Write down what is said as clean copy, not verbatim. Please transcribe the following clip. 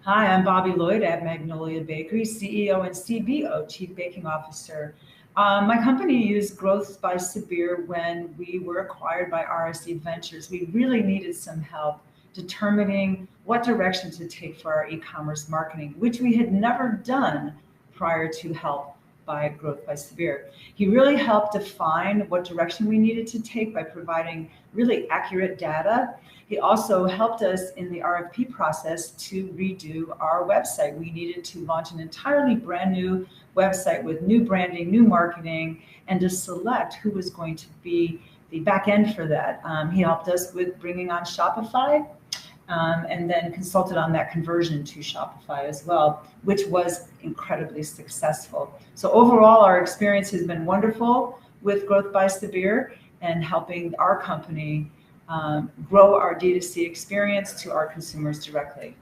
Hi, I'm Bobby Lloyd at Magnolia Bakery, CEO and CBO, Chief Baking Officer. My company used Growth by Sabir when we were acquired by RSE Ventures. We really needed some help determining what direction to take for our e-commerce marketing, which we had never done prior to help by Growth by Sabir. He really helped define what direction we needed to take by providing really accurate data. He also helped us in the RFP process to redo our website. We needed to launch an entirely brand new website with new branding, new marketing, and to select who was going to be the back end for that. He helped us with bringing on Shopify, and then consulted on that conversion to Shopify as well, which was incredibly successful. So overall, our experience has been wonderful with Growth by Sabir and helping our company grow our D2C experience to our consumers directly.